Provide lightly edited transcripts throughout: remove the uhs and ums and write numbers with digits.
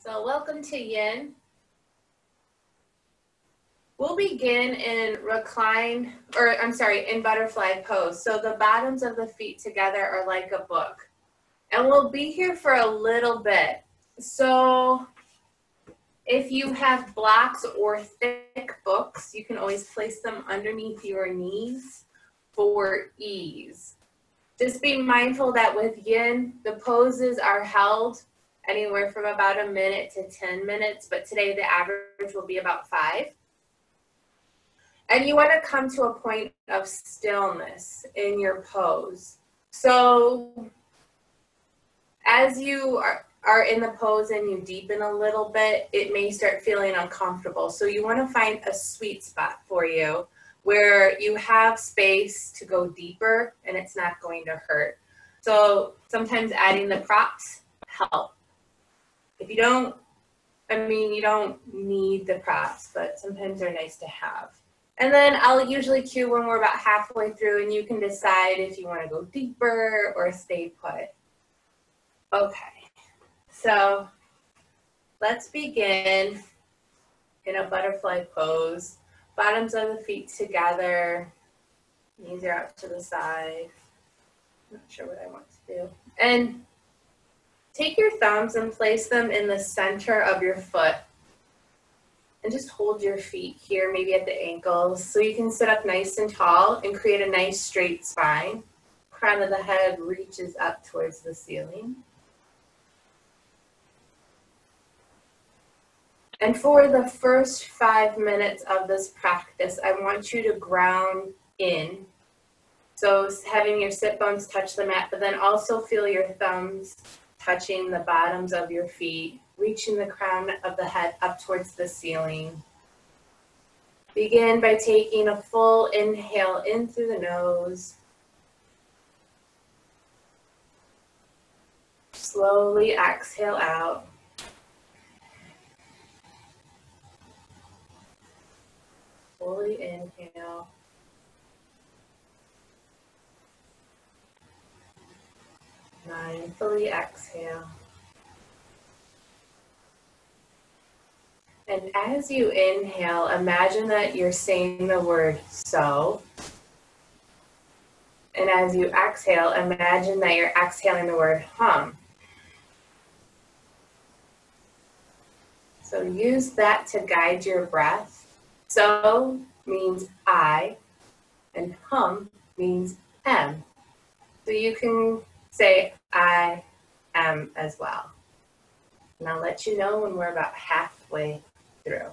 So welcome to Yin. We'll begin in in butterfly pose. So the bottoms of the feet together are like a book. And we'll be here for a little bit. So if you have blocks or thick books, you can always place them underneath your knees for ease. Just be mindful that with Yin, the poses are held anywhere from about a minute to 10 minutes, but today the average will be about 5. And you want to come to a point of stillness in your pose. So as you are in the pose and you deepen a little bit, it may start feeling uncomfortable. So you want to find a sweet spot for you where you have space to go deeper and it's not going to hurt. So sometimes adding the props help. If you don't, you don't need the props, but sometimes they're nice to have. And then I'll usually cue when we're about halfway through and you can decide if you want to go deeper or stay put. Okay, so let's begin in a butterfly pose. Bottoms of the feet together, knees are out to the side. Not sure what I want to do. And take your thumbs and place them in the center of your foot. And just hold your feet here, maybe at the ankles, so you can sit up nice and tall and create a nice straight spine. Crown of the head reaches up towards the ceiling. And for the first 5 minutes of this practice, I want you to ground in. So having your sit bones touch the mat, but then also feel your thumbs touching the bottoms of your feet, reaching the crown of the head up towards the ceiling. Begin by taking a full inhale in through the nose. Slowly exhale out. Fully inhale. Mindfully exhale. And as you inhale, imagine that you're saying the word so. And as you exhale, imagine that you're exhaling the word hum. So use that to guide your breath. So means I, and hum means am. So you can say I am as well. And I'll let you know when we're about halfway through.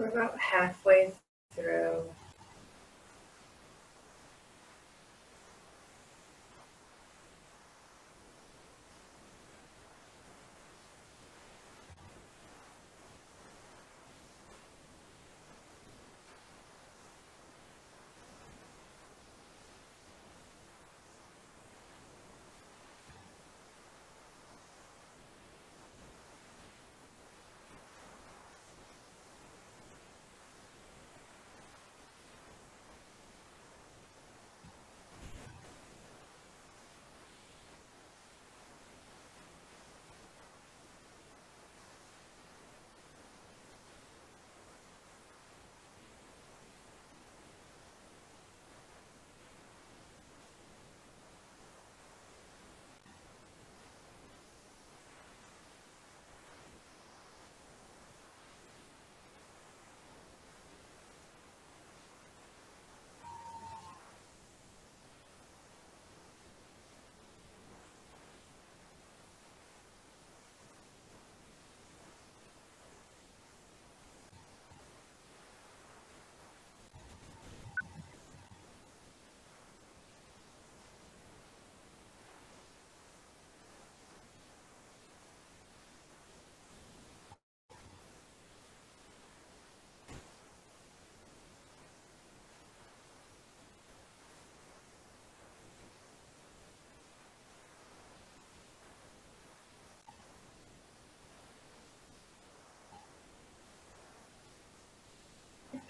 We're about halfway through.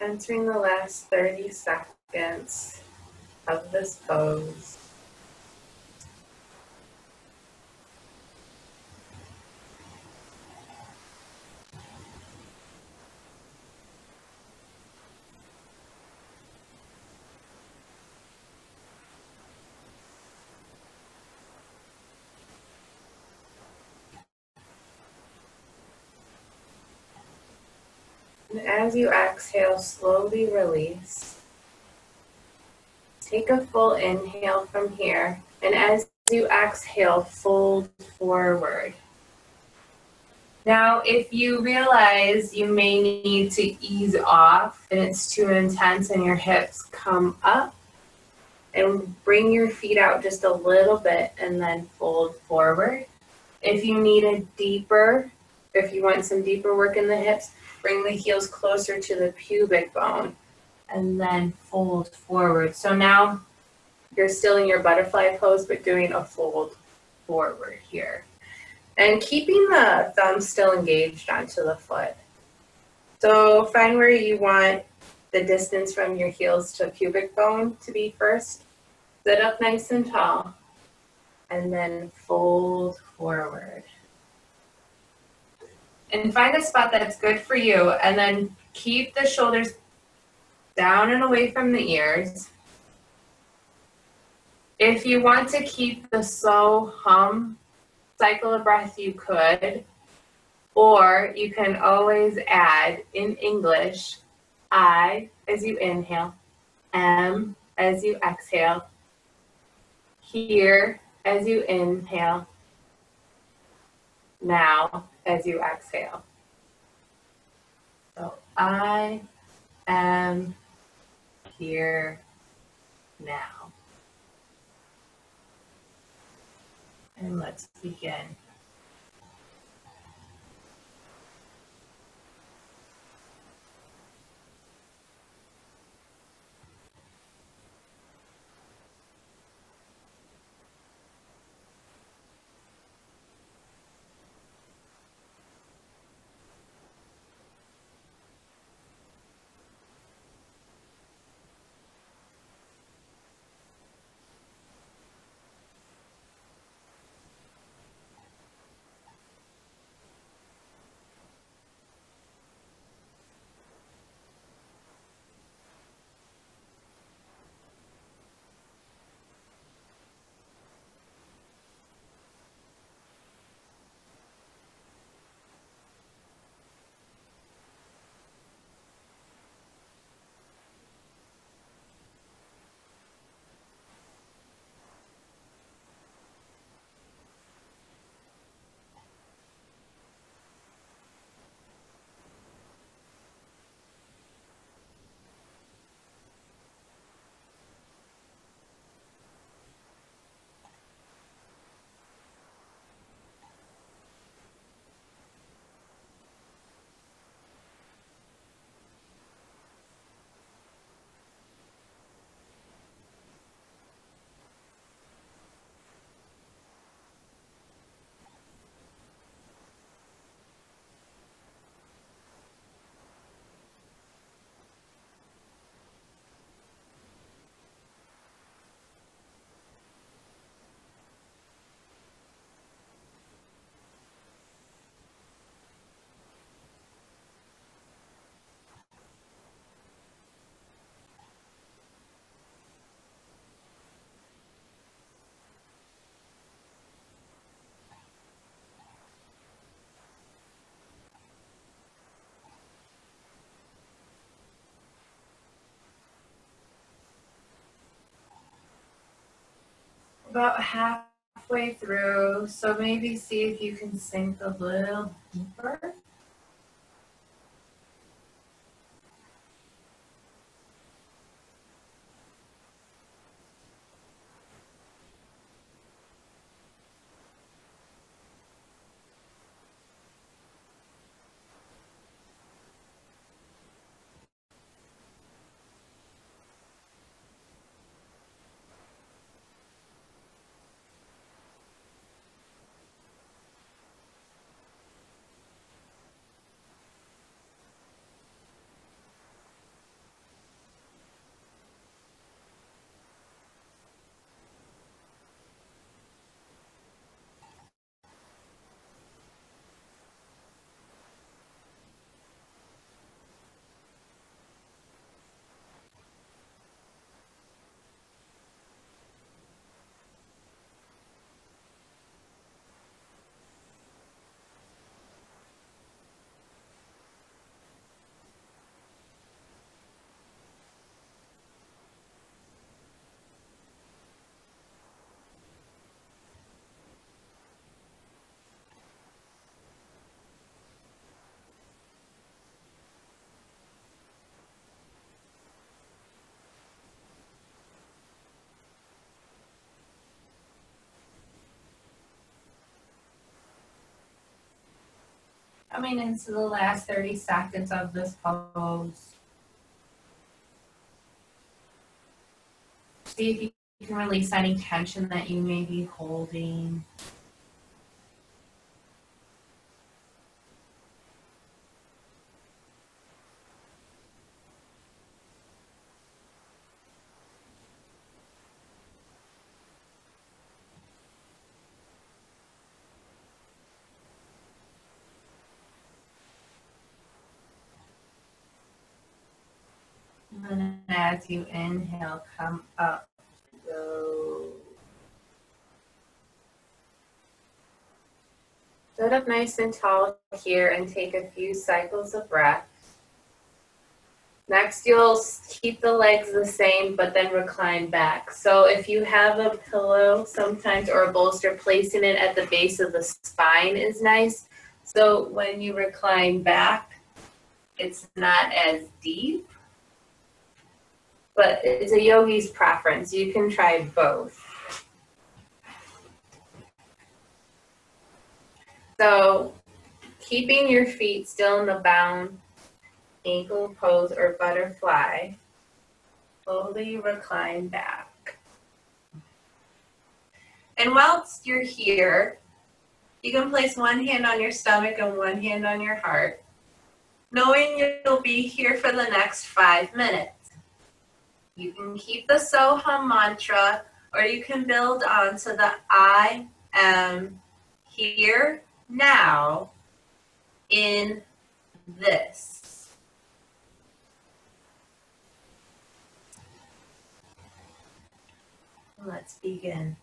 Entering the last 30 seconds of this pose. And as you exhale, slowly release. Take a full inhale from here. And as you exhale, fold forward. Now, if you realize you may need to ease off and it's too intense and your hips come up, and bring your feet out just a little bit and then fold forward. If you need if you want some deeper work in the hips, bring the heels closer to the pubic bone and then fold forward. So now you're still in your butterfly pose, but doing a fold forward here. And keeping the thumb still engaged onto the foot. So find where you want the distance from your heels to pubic bone to be first. Sit up nice and tall. And then fold forward. And find a spot that's good for you. And then keep the shoulders down and away from the ears. If you want to keep the slow hum cycle of breath, you could. Or you can always add in English, I as you inhale, M as you exhale, here as you inhale, now as you exhale. So I am here now. And let's begin. about halfway through, so maybe see if you can sink a little deeper. Coming into the last 30 seconds of this pose. See if you can release any tension that you may be holding. And then as you inhale, come up. Go. Sit up nice and tall here and take a few cycles of breath. Next, you'll keep the legs the same, but then recline back. So if you have a pillow sometimes or a bolster, placing it at the base of the spine is nice. So when you recline back, it's not as deep, but it's a yogi's preference. You can try both. So keeping your feet still in the bound ankle pose or butterfly, slowly recline back. And whilst you're here, you can place one hand on your stomach and one hand on your heart, knowing you'll be here for the next 5 minutes. You can keep the Soham mantra, or you can build onto the I am here now in this. Let's begin.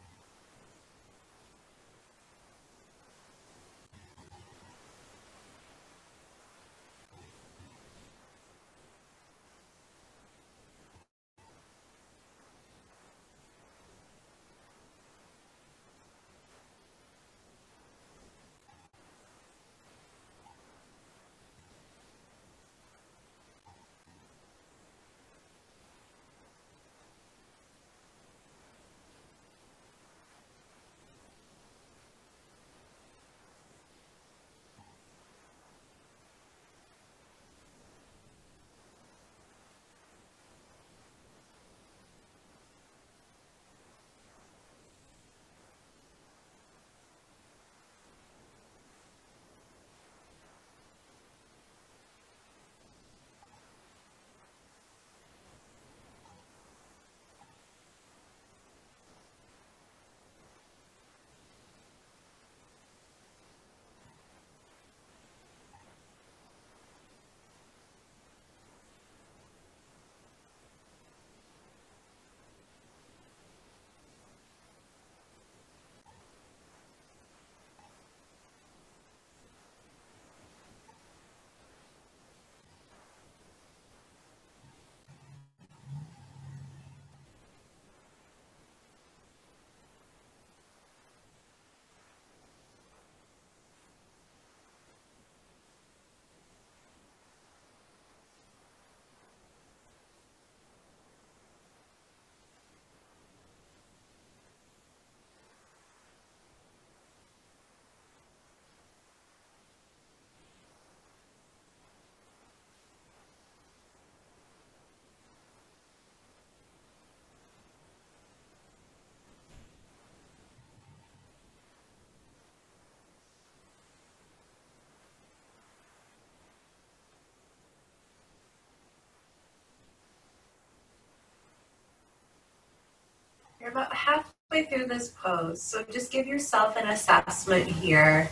halfway through this pose, so just give yourself an assessment here.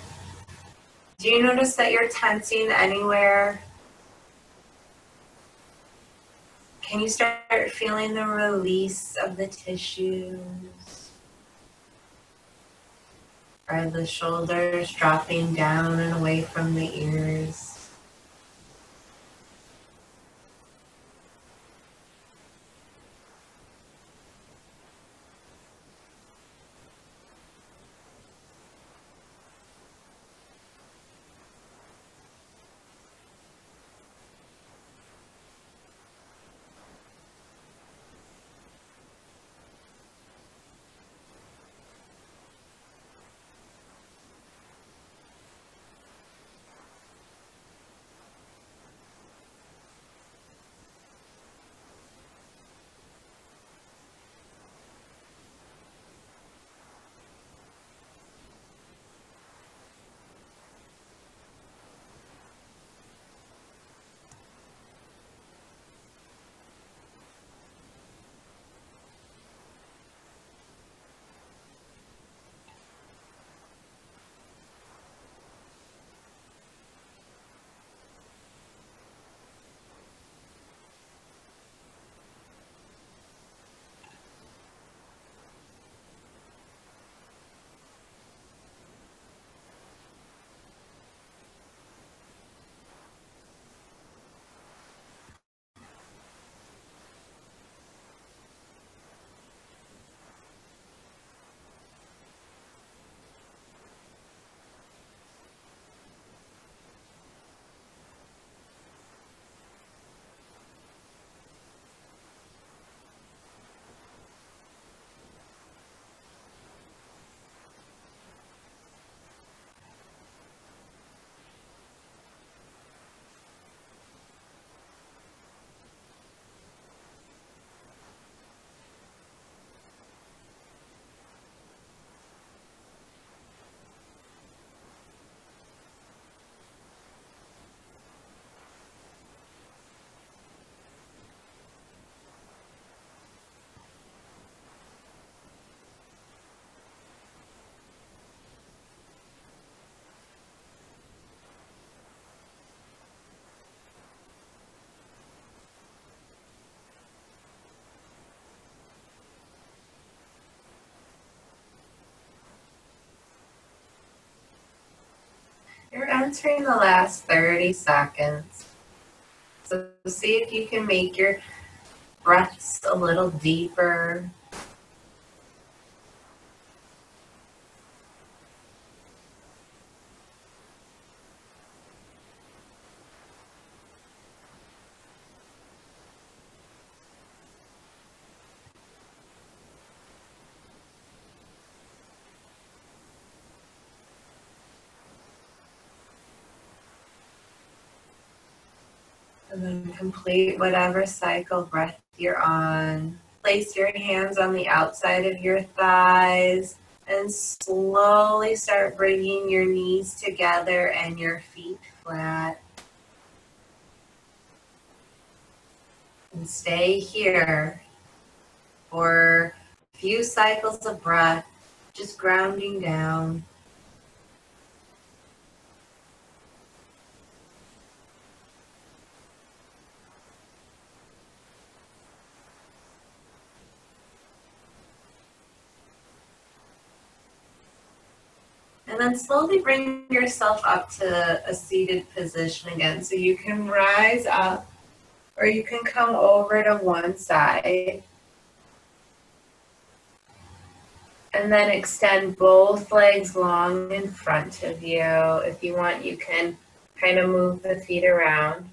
Do you notice that you're tensing anywhere? Can you start feeling the release of the tissues? Are the shoulders dropping down and away from the ears? You're entering the last 30 seconds. So see if you can make your breaths a little deeper. And then complete whatever cycle breath you're on. Place your hands on the outside of your thighs and slowly start bringing your knees together and your feet flat. And stay here for a few cycles of breath, just grounding down. And then slowly bring yourself up to a seated position again. So you can rise up or you can come over to one side. And then extend both legs long in front of you. If you want, you can kind of move the feet around.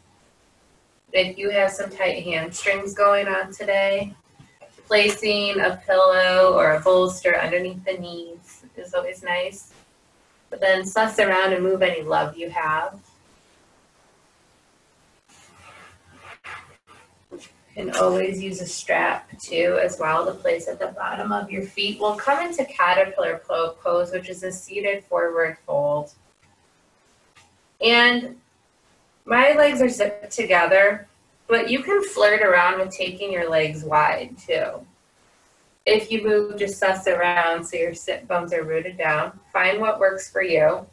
If you have some tight hamstrings going on today, placing a pillow or a bolster underneath the knees is always nice. But then suss around and move any love you have. You can always use a strap too as well to place at the bottom of your feet. We'll come into caterpillar pose, which is a seated forward fold. And my legs are zipped together, but you can flirt around with taking your legs wide too. If you move, just suss around so your sit bones are rooted down. Find what works for you.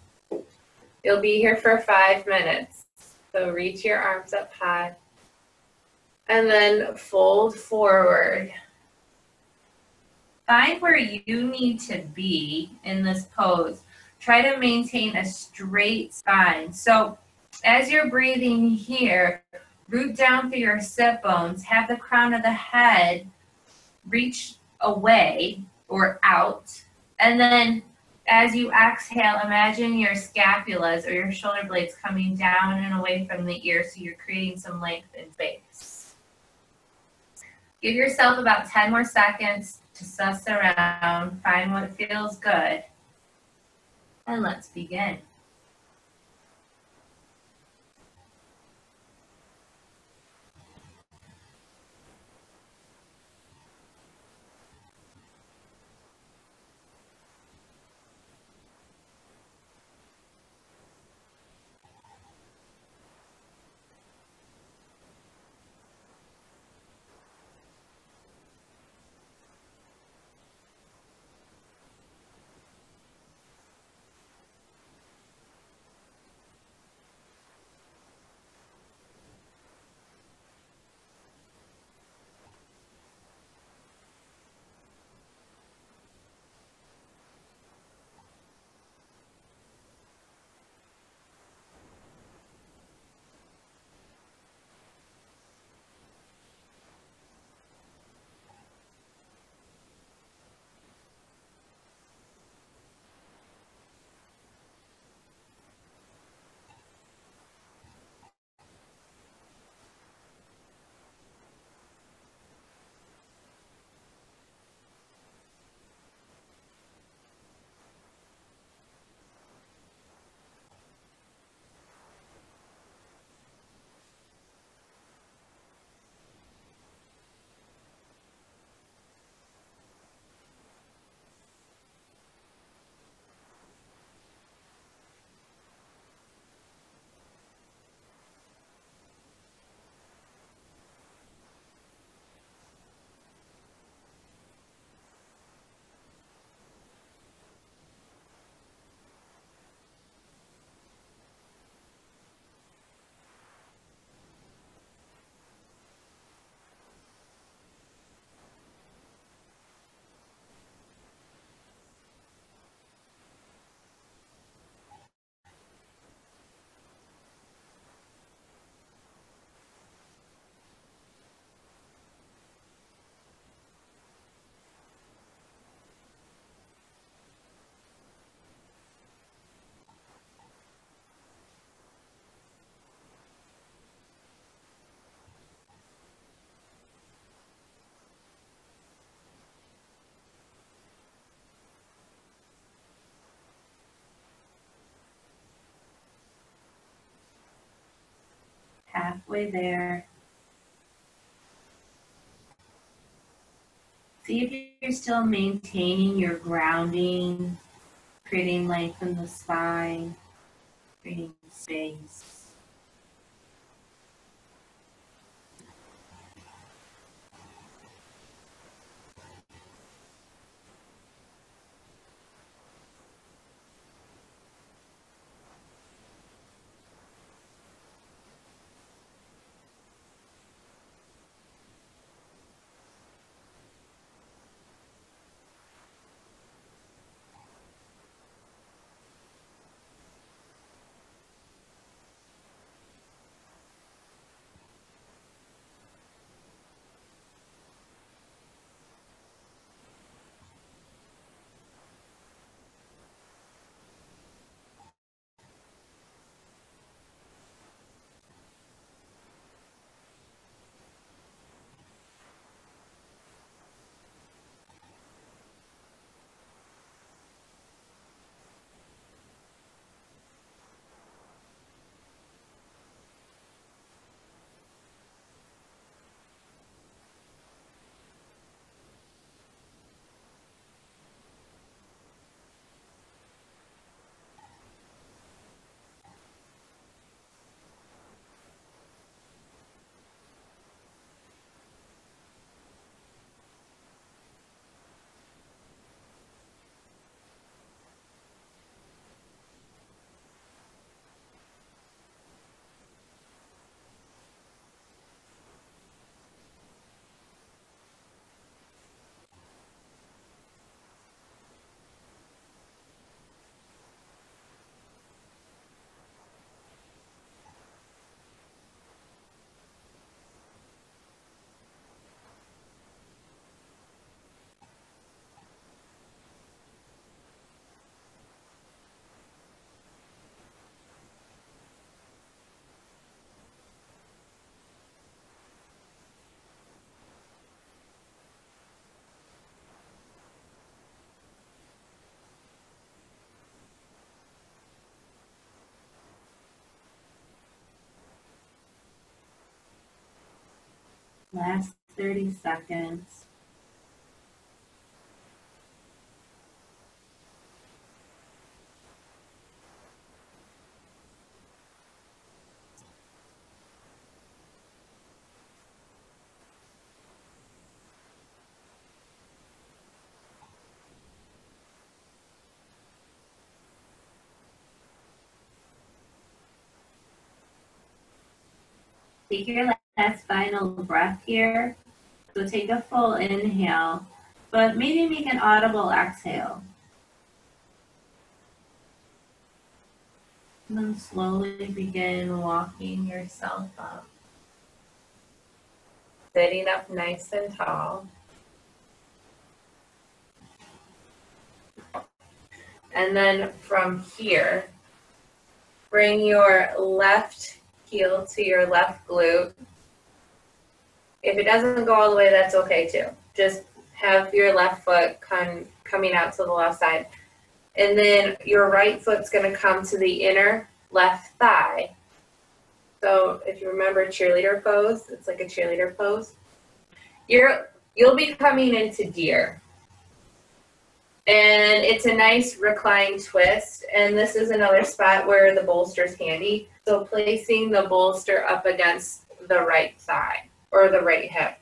You'll be here for 5 minutes. So reach your arms up high. And then fold forward. Find where you need to be in this pose. Try to maintain a straight spine. So as you're breathing here, root down through your sit bones. Have the crown of the head reach away or out. And then as you exhale, imagine your scapulas or your shoulder blades coming down and away from the ear, so you're creating some length in space. Give yourself about 10 more seconds to suss around, find what feels good, and let's begin. Halfway there. See if you're still maintaining your grounding, creating length in the spine, creating space. Last 30 seconds. Take your last final breath here. So take a full inhale, but maybe make an audible exhale. And then slowly begin walking yourself up. Sitting up nice and tall. And then from here, bring your left heel to your left glute. If it doesn't go all the way, that's okay too. Just have your left foot coming out to the left side. And then your right foot's going to come to the inner left thigh. So if you remember cheerleader pose, it's like a cheerleader pose. You'll be coming into deer. And it's a nice reclined twist. And this is another spot where the bolster's handy. So placing the bolster up against the right thigh or the right hip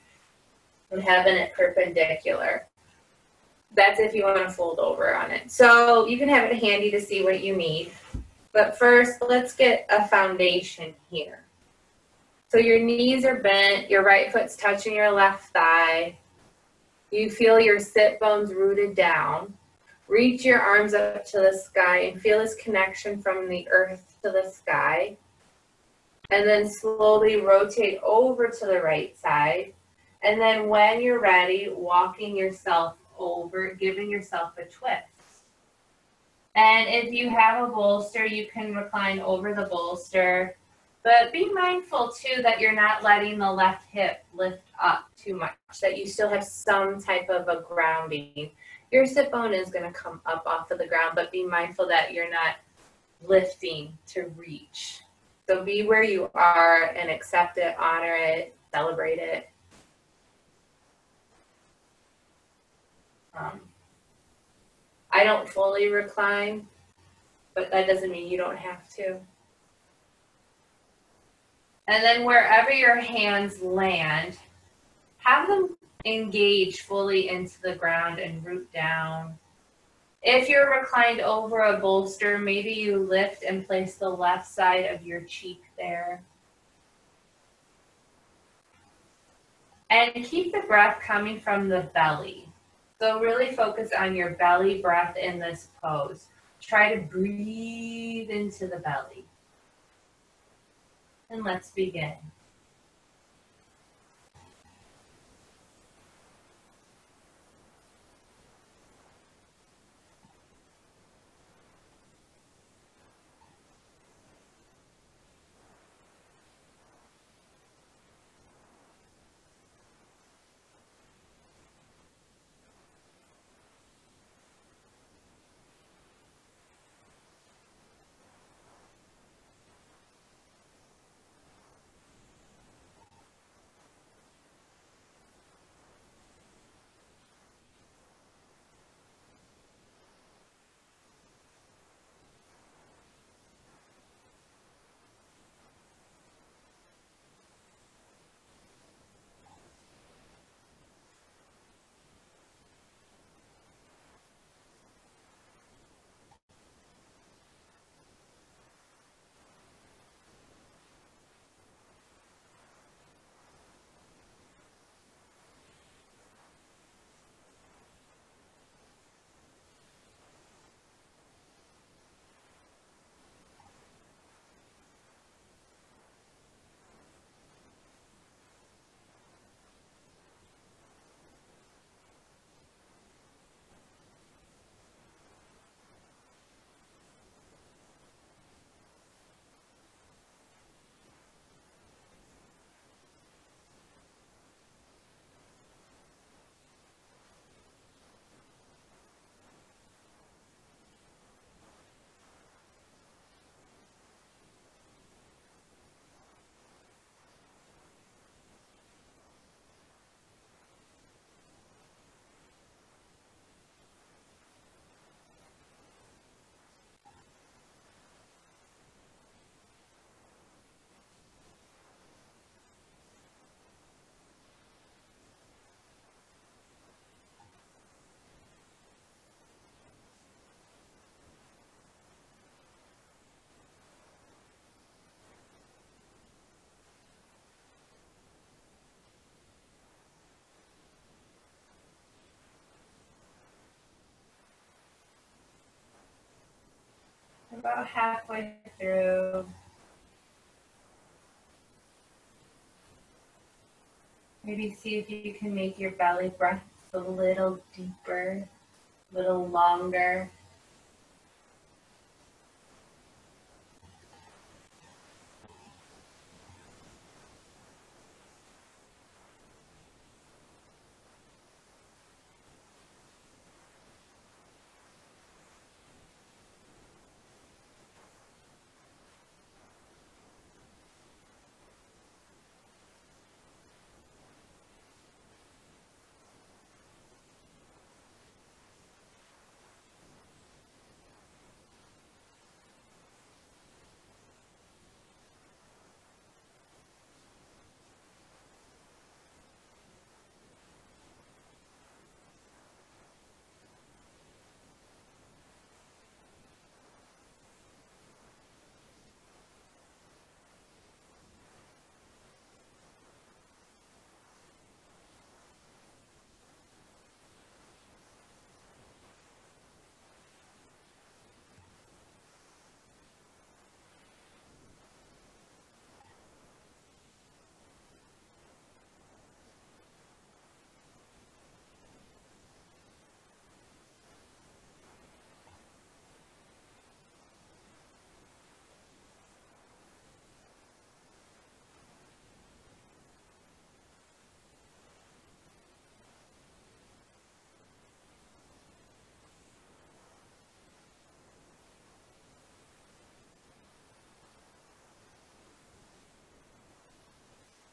and having it perpendicular. That's if you want to fold over on it. So you can have it handy to see what you need. But first, let's get a foundation here. So your knees are bent, your right foot's touching your left thigh. You feel your sit bones rooted down. Reach your arms up to the sky and feel this connection from the earth to the sky. And then slowly rotate over to the right side. And then when you're ready, walking yourself over, giving yourself a twist. And if you have a bolster, you can recline over the bolster. But be mindful too that you're not letting the left hip lift up too much, that you still have some type of a grounding. Your sit bone is going to come up off of the ground, but be mindful that you're not lifting to reach. So be where you are and accept it, honor it, celebrate it. I don't fully recline, but that doesn't mean you don't have to. And then wherever your hands land, have them engage fully into the ground and root down. If you're reclined over a bolster, maybe you lift and place the left side of your cheek there. And keep the breath coming from the belly. So really focus on your belly breath in this pose. Try to breathe into the belly. And let's begin. about halfway through. Maybe see if you can make your belly breath a little deeper, a little longer.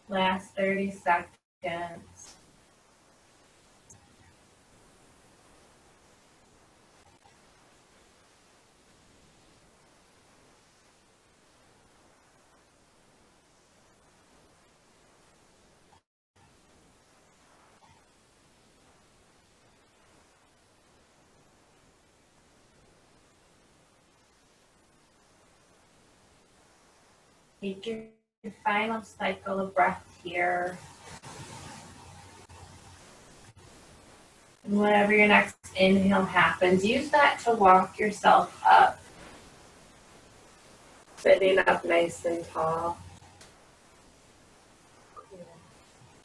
Last 30 seconds. Take your final cycle of breath here. And whenever your next inhale happens, use that to walk yourself up. Sitting up nice and tall.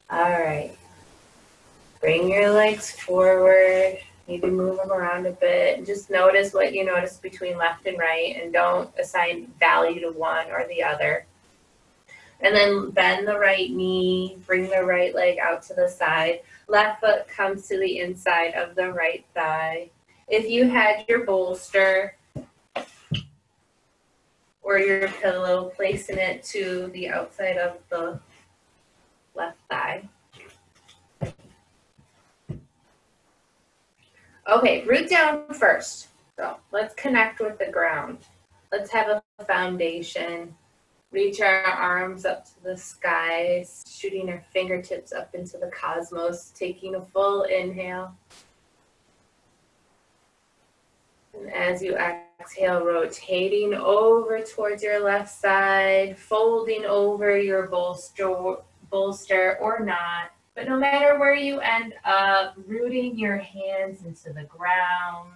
All right. Bring your legs forward. Maybe move them around a bit. Just notice what you notice between left and right, and don't assign value to one or the other. And then bend the right knee, bring the right leg out to the side. Left foot comes to the inside of the right thigh. If you had your bolster or your pillow, placing it to the outside of the left thigh. Okay, root down first. So let's connect with the ground. Let's have a foundation. Reach our arms up to the skies, shooting our fingertips up into the cosmos, taking a full inhale. And as you exhale, rotating over towards your left side, folding over your bolster or not. But no matter where you end up, rooting your hands into the ground.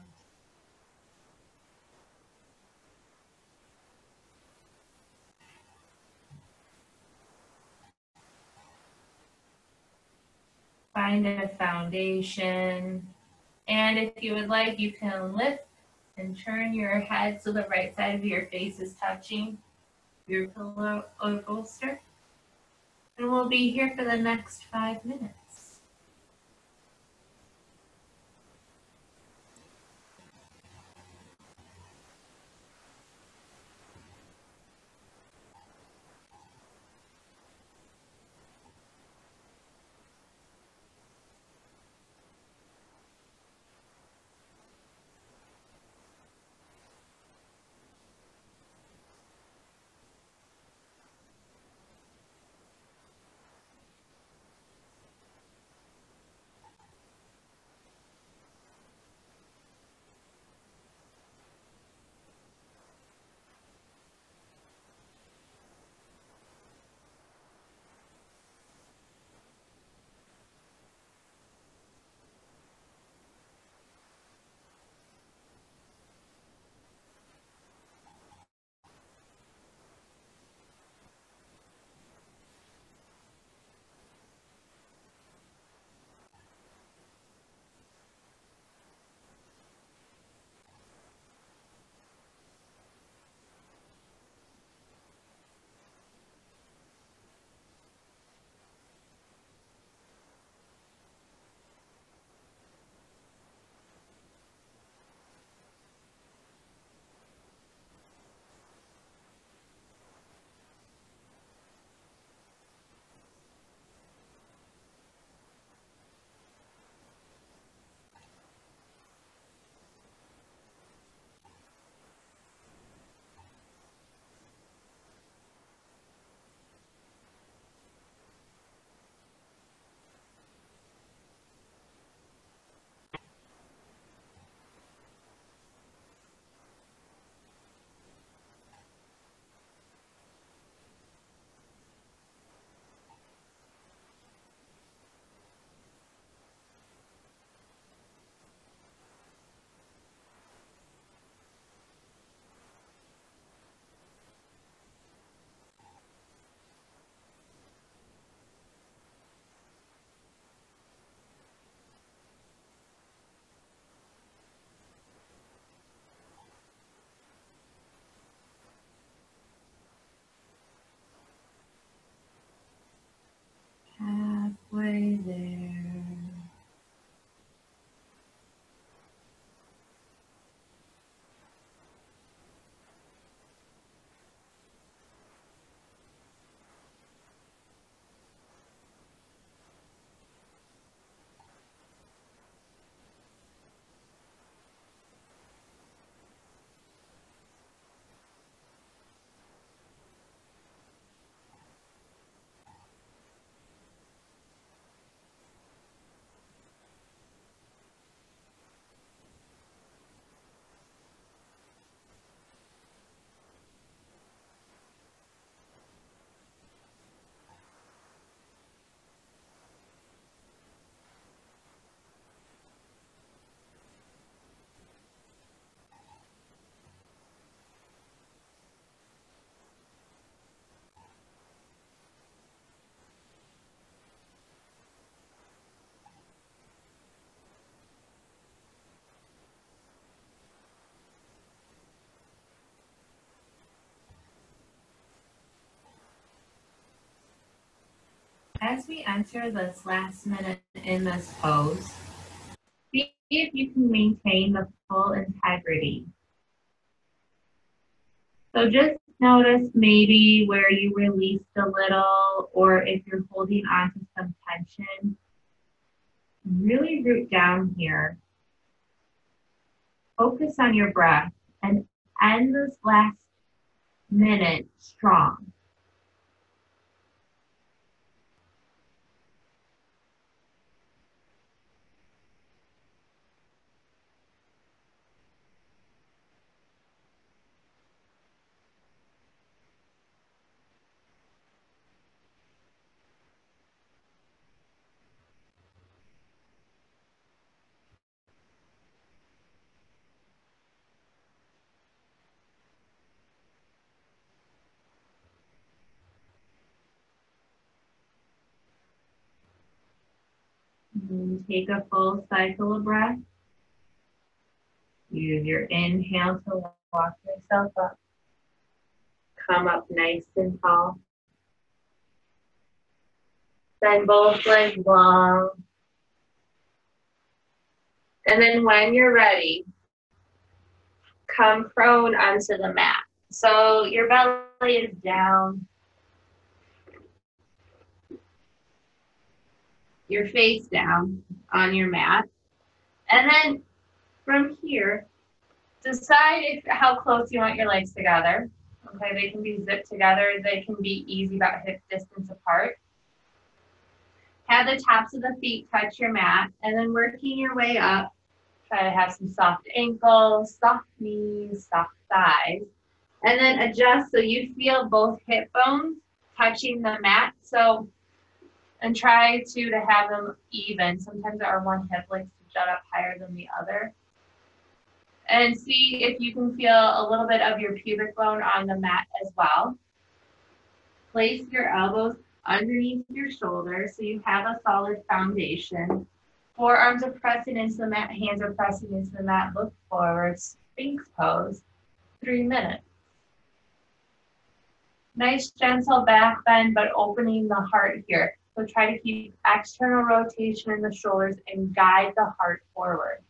Find a foundation. And if you would like, you can lift and turn your head so the right side of your face is touching your pillow or bolster. And we'll be here for the next 5 minutes. as we enter this last minute in this pose, see if you can maintain the full integrity. So just notice maybe where you released a little, or if you're holding on to some tension. Really root down here. Focus on your breath and end this last minute strong. And take a full cycle of breath. Use your inhale to walk yourself up. Come up nice and tall. Bend both legs long. And then when you're ready, come prone onto the mat. So your belly is down. Your face down on your mat. And then from here, decide how close you want your legs together. Okay, they can be zipped together. They can be easy, about hip distance apart. Have the tops of the feet touch your mat, and then working your way up, try to have some soft ankles, soft knees, soft thighs, and then adjust so you feel both hip bones touching the mat. So, and try to have them even. Sometimes our one hip likes to jut up higher than the other. And see if you can feel a little bit of your pubic bone on the mat as well. Place your elbows underneath your shoulders so you have a solid foundation. Forearms are pressing into the mat, hands are pressing into the mat. Look forward, Sphinx pose, 3 minutes. Nice gentle back bend, but opening the heart here. So try to keep external rotation in the shoulders and guide the heart forward.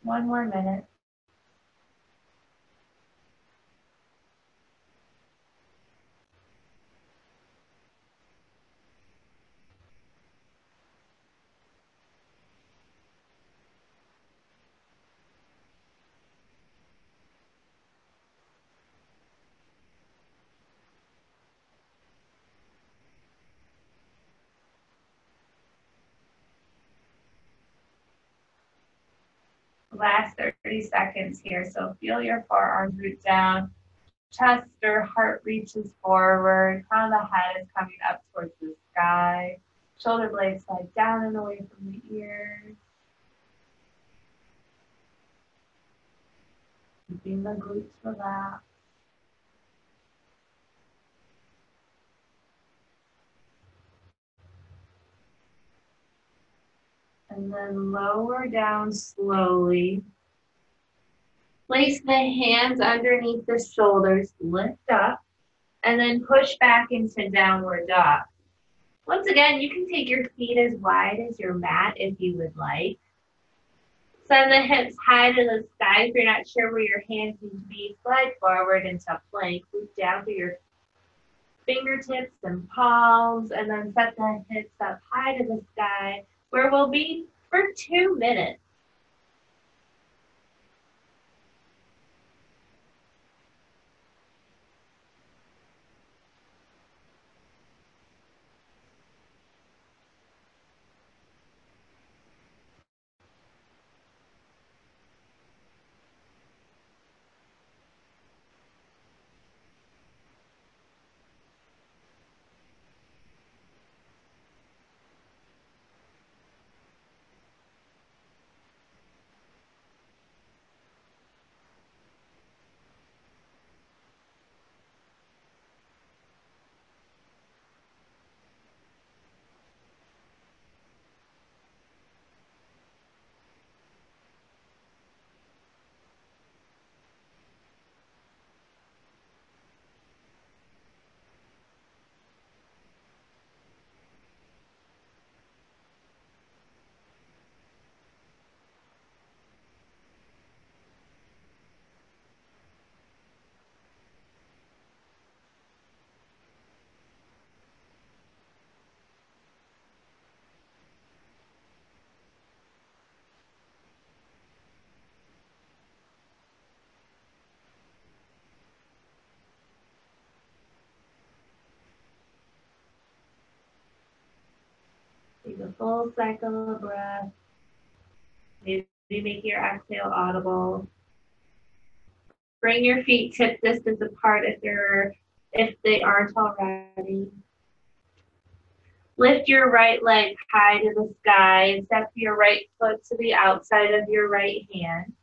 One more minute. Last 30 seconds here. So feel your forearms root down, chest or heart reaches forward, crown of the head is coming up towards the sky, shoulder blades slide down and away from the ears. Keeping the glutes relaxed. And then lower down slowly. Place the hands underneath the shoulders, lift up, and then push back into downward dog. Once again, you can take your feet as wide as your mat if you would like. Send the hips high to the sky. If you're not sure where your hands need to be, slide forward into plank. Loop down through your fingertips and palms, and then set the hips up high to the sky, where we'll be for 2 minutes. Take a full cycle of breath. Maybe make your exhale audible. Bring your feet hip distance apart if they aren't already. Lift your right leg high to the sky and step your right foot to the outside of your right hand.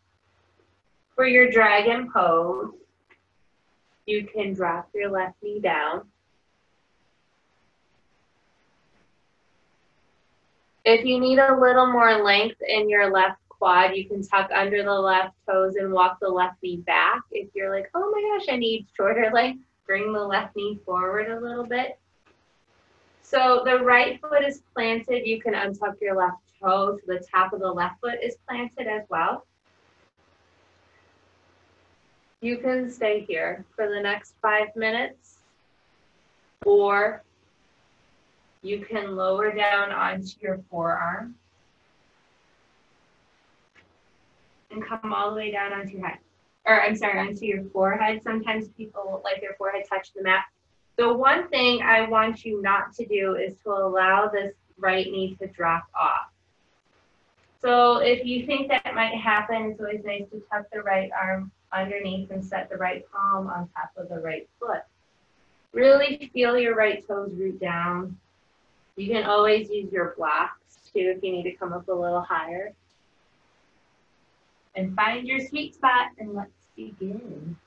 For your dragon pose, you can drop your left knee down. If you need a little more length in your left quad, you can tuck under the left toes and walk the left knee back. If you're like, oh my gosh, I need shorter legs, bring the left knee forward a little bit. So the right foot is planted. You can untuck your left toe so the top of the left foot is planted as well. You can stay here for the next 5 minutes, or you can lower down onto your forearm and come all the way down onto your head. Or I'm sorry, onto your forehead. Sometimes people like their forehead touch the mat. The one thing I want you not to do is to allow this right knee to drop off. So if you think that might happen, it's always nice to tuck the right arm underneath and set the right palm on top of the right foot. Really feel your right toes root down. You can always use your blocks too if you need to come up a little higher. And find your sweet spot, and let's begin.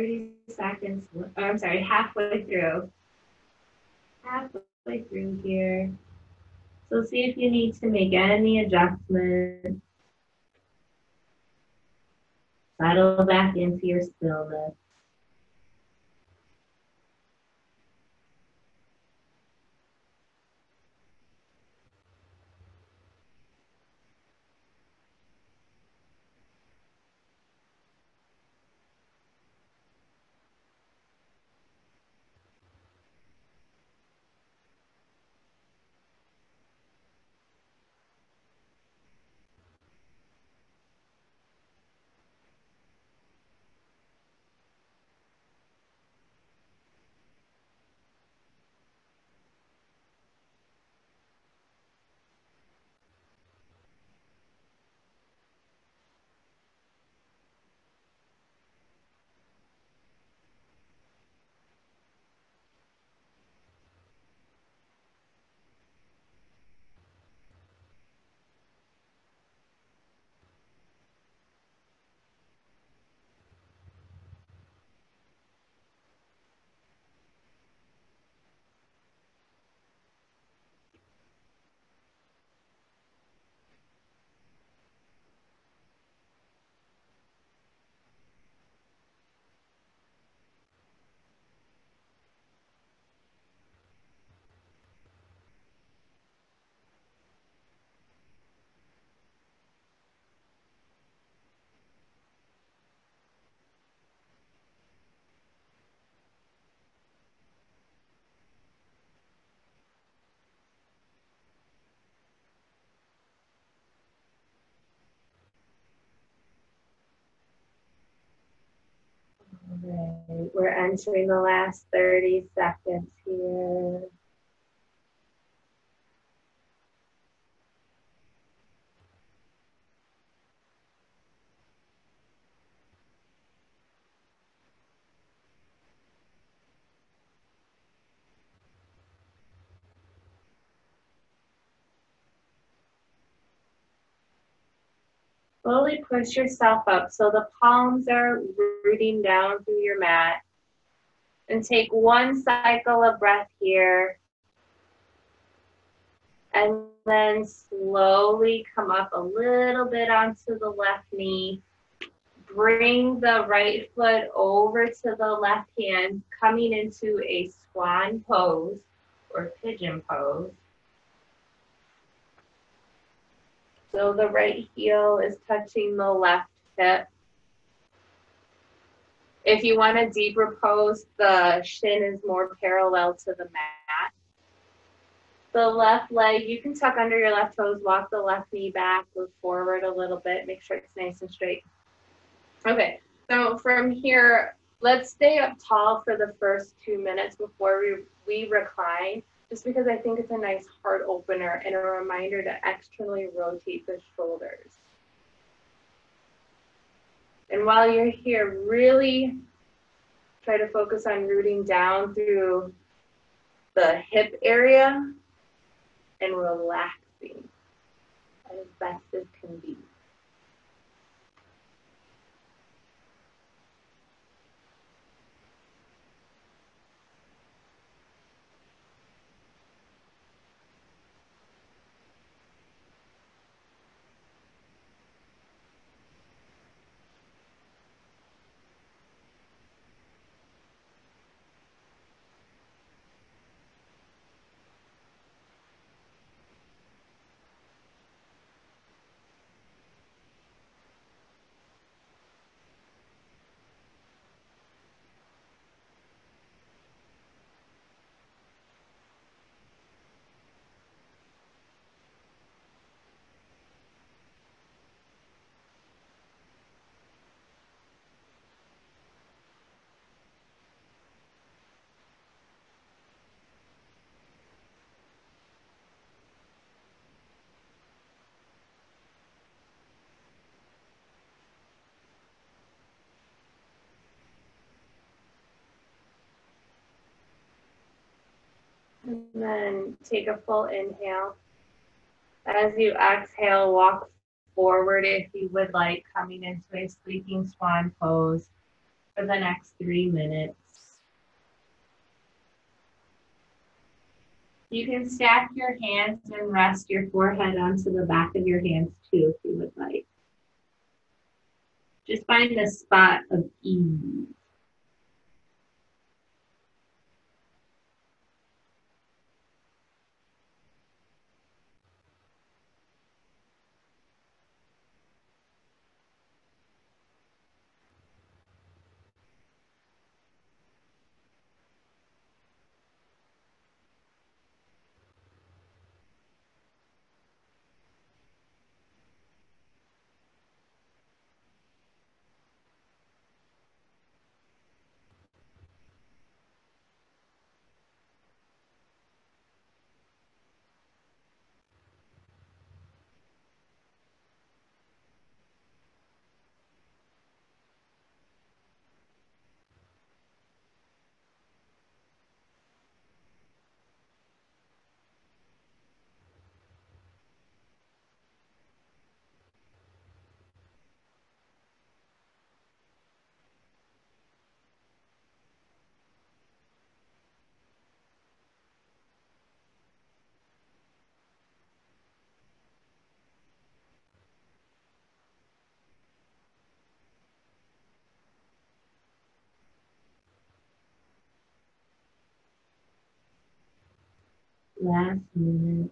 30 seconds, I'm sorry, halfway through. Halfway through here. So see if you need to make any adjustments. Settle back into your stillness. All right, we're entering the last 30 seconds here. Slowly push yourself up so the palms are rooting down through your mat. And take one cycle of breath here. And then slowly come up a little bit onto the left knee. Bring the right foot over to the left hand, coming into a swan pose or pigeon pose. So the right heel is touching the left hip. If you want a deeper pose, the shin is more parallel to the mat. The left leg, you can tuck under your left toes, walk the left knee back, move forward a little bit, make sure it's nice and straight. Okay, so from here, let's stay up tall for the first 2 minutes before we recline, just because I think it's a nice heart opener and a reminder to externally rotate the shoulders. And while you're here, really try to focus on rooting down through the hip area and relaxing as best as can be. And then take a full inhale. As you exhale, walk forward if you would like, coming into a sleeping swan pose. for the next 3 minutes. You can stack your hands and rest your forehead onto the back of your hands too, if you would like. Just find a spot of ease. Last minute.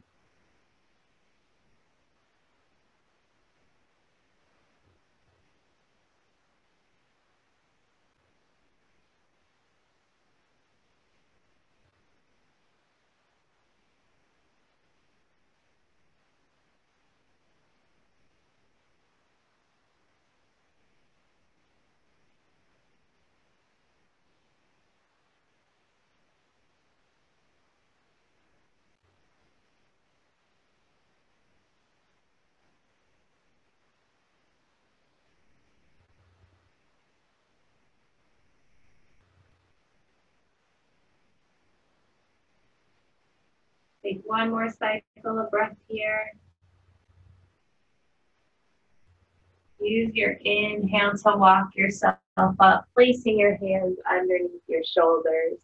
Take one more cycle of breath here. Use your inhale to walk yourself up, placing your hands underneath your shoulders.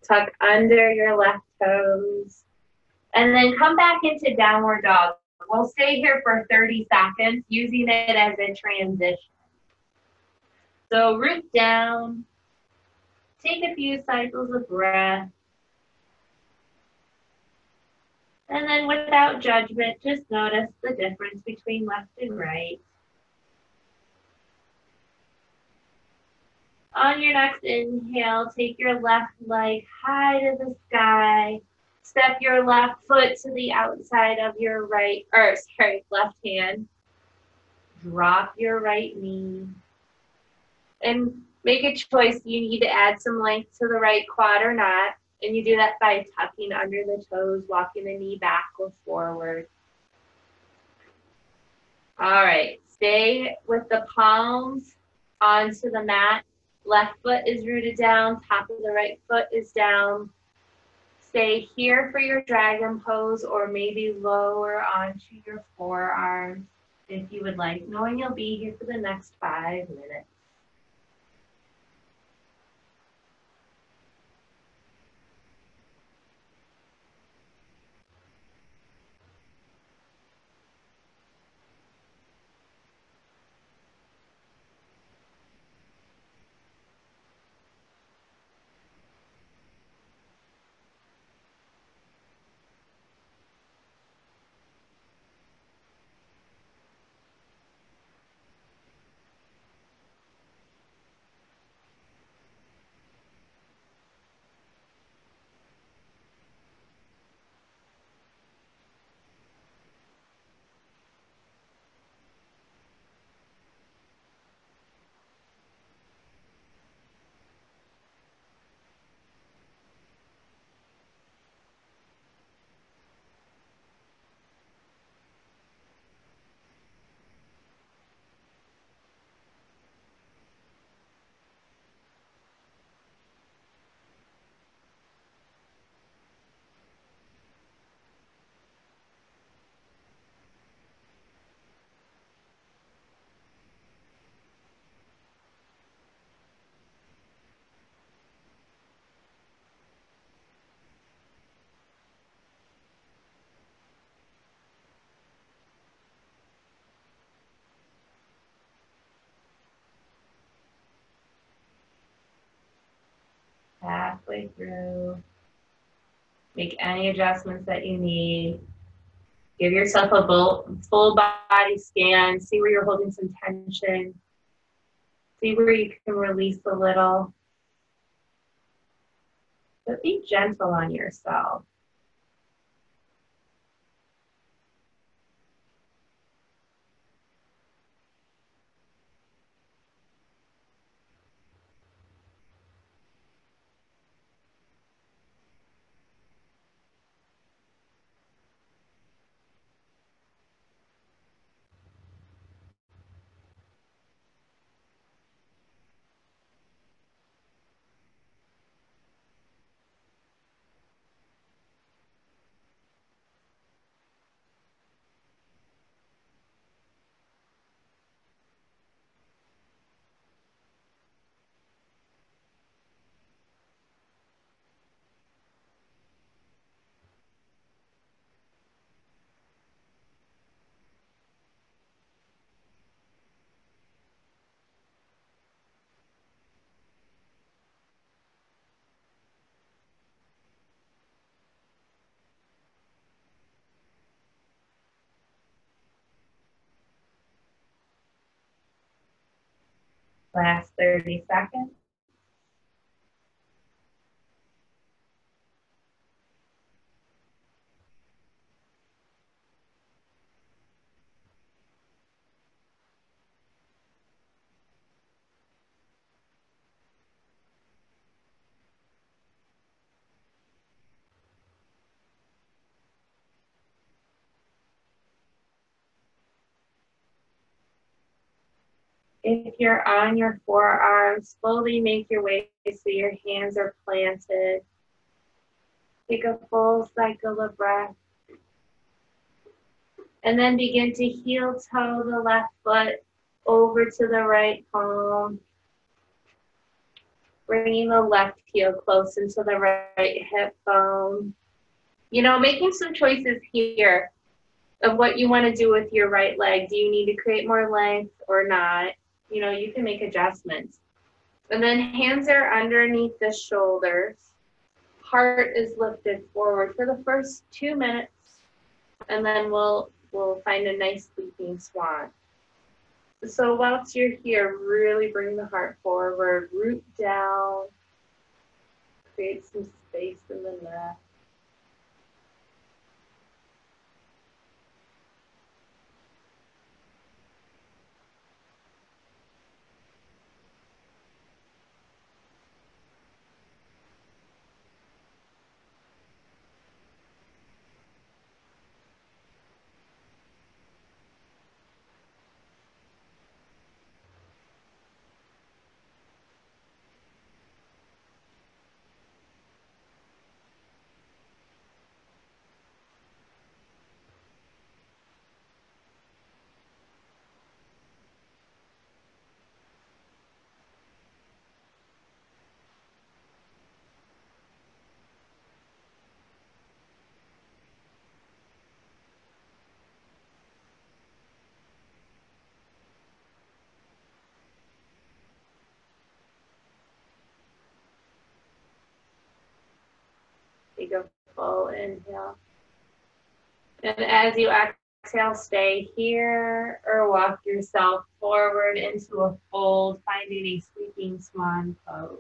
Tuck under your left toes. And then come back into downward dog. We'll stay here for 30 seconds, using it as a transition. So root down. Take a few cycles of breath. And then without judgment, just notice the difference between left and right. On your next inhale, take your left leg high to the sky. Step your left foot to the outside of your left hand. Drop your right knee. And make a choice. You need to add some length to the right quad or not. And you do that by tucking under the toes, walking the knee back or forward. All right, stay with the palms onto the mat. Left foot is rooted down, top of the right foot is down. Stay here for your dragon pose, or maybe lower onto your forearms if you would like, knowing you'll be here for the next 5 minutes. halfway through. Make any adjustments that you need. Give yourself a full body scan. See where you're holding some tension. See where you can release a little. But be gentle on yourself. Last 30 seconds. If you're on your forearms, slowly make your way so your hands are planted. Take a full cycle of breath. And then begin to heel toe the left foot over to the right palm. Bringing the left heel close into the right hip bone. You know, making some choices here of what you want to do with your right leg. Do you need to create more length or not? You know, you can make adjustments. And then hands are underneath the shoulders. Heart is lifted forward for the first 2 minutes. And then we'll find a nice sleeping swan. So whilst you're here, really bring the heart forward, root down, create some space in the neck. Take a full inhale. And as you exhale, stay here or walk yourself forward into a fold, finding a sleeping swan pose.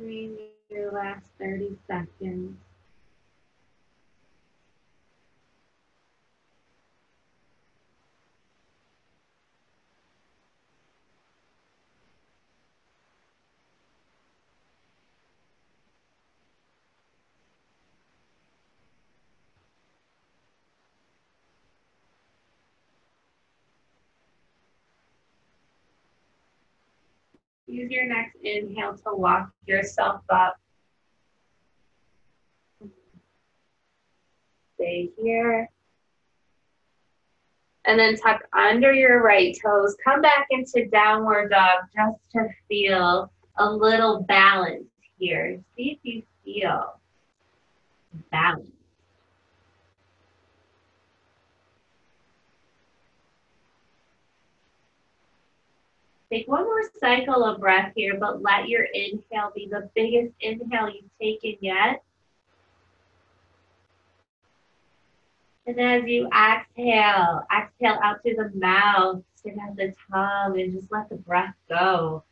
Breathe your last 30 seconds. Use your next inhale to walk yourself up. Stay here. And then tuck under your right toes. Come back into downward dog just to feel a little balance here. See if you feel balance. Take one more cycle of breath here, but let your inhale be the biggest inhale you've taken yet. And as you exhale, exhale out through the mouth, sit at the tongue, and just let the breath go.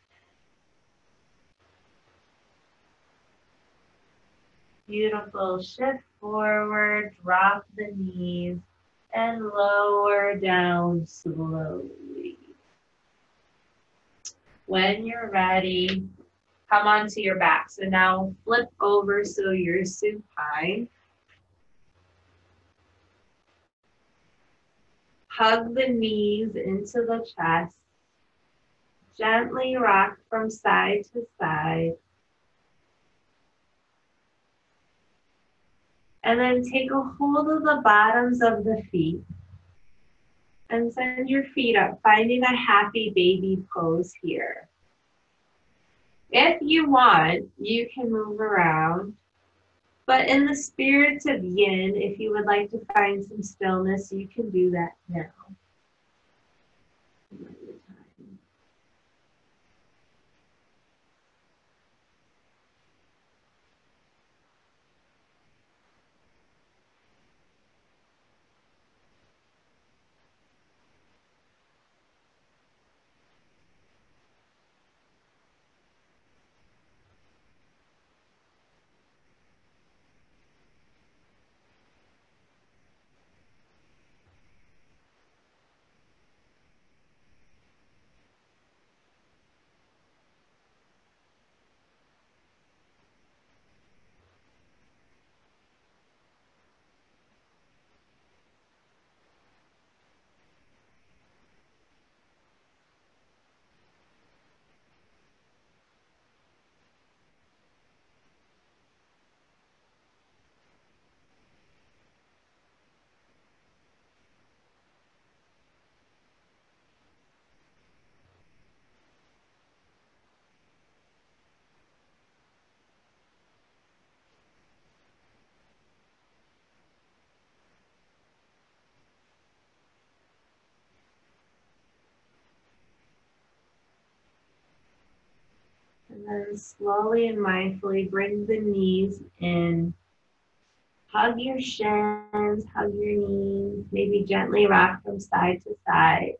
Beautiful. Shift forward, drop the knees, and lower down slowly. When you're ready, come onto your back. So now flip over so you're supine. Hug the knees into the chest. Gently rock from side to side. And then take a hold of the bottoms of the feet. And send your feet up, finding a happy baby pose here. If you want, you can move around. But in the spirit of yin, if you would like to find some stillness, you can do that now. And then slowly and mindfully bring the knees in. Hug your shins, hug your knees, maybe gently rock from side to side.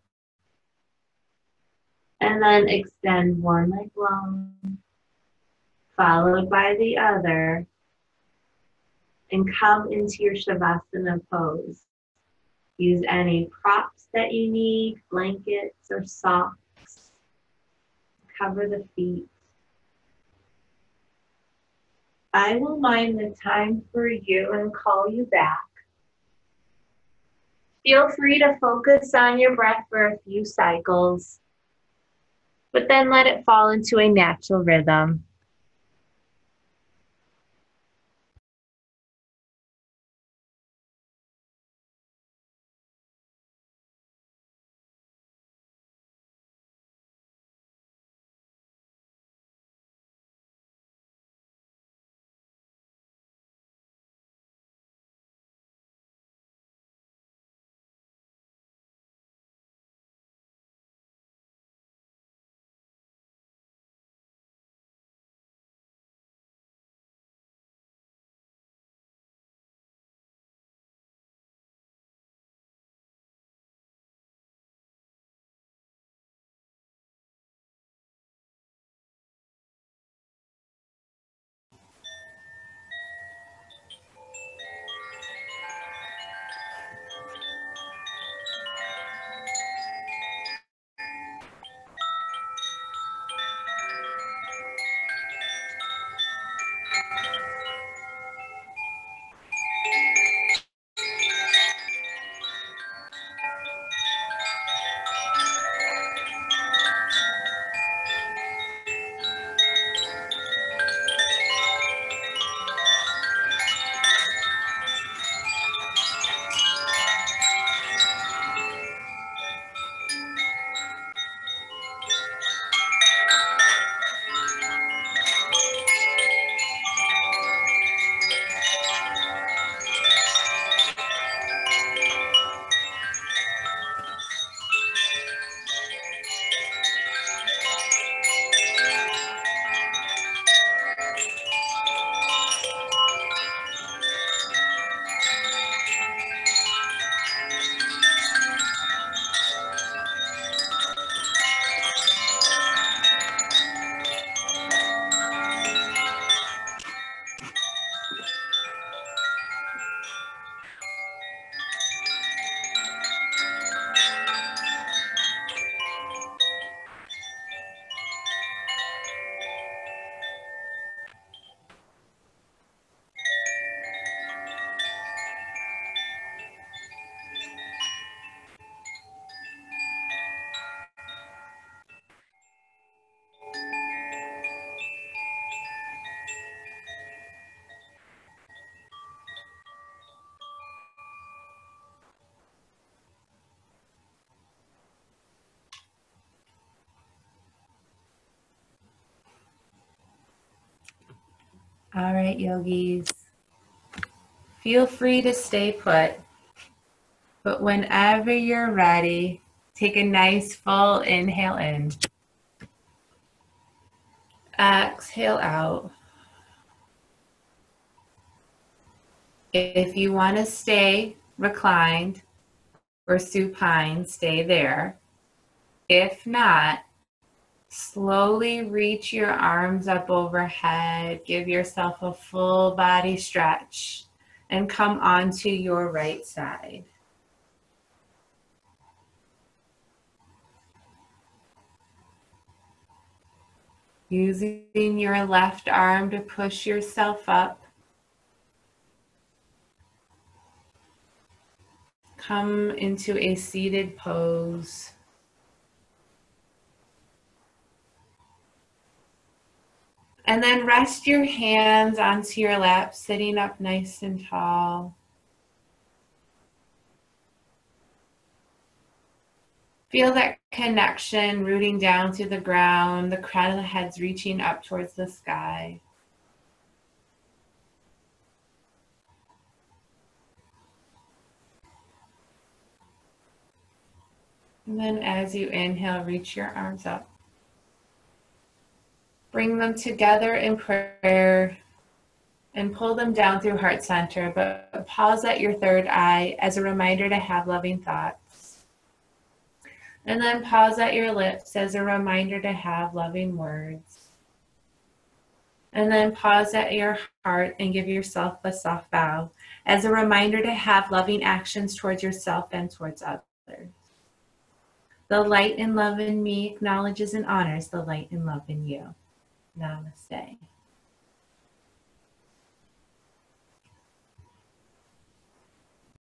And then extend one leg long, followed by the other, and come into your Shavasana pose. Use any props that you need, blankets or socks. Cover the feet. I will mind the time for you and call you back. Feel free to focus on your breath for a few cycles, but then let it fall into a natural rhythm. All right, yogis. Feel free to stay put, but whenever you're ready, take a nice full inhale in. Exhale out. If you want to stay reclined or supine, stay there. If not, slowly reach your arms up overhead. Give yourself a full body stretch and come onto your right side. Using your left arm to push yourself up. Come into a seated pose. And then rest your hands onto your lap, sitting up nice and tall. Feel that connection rooting down to the ground, the crown of the head's reaching up towards the sky. And then as you inhale, reach your arms up. Bring them together in prayer and pull them down through heart center, but pause at your third eye as a reminder to have loving thoughts. And then pause at your lips as a reminder to have loving words. And then pause at your heart and give yourself a soft bow as a reminder to have loving actions towards yourself and towards others. The light and love in me acknowledges and honors the light and love in you. Namaste.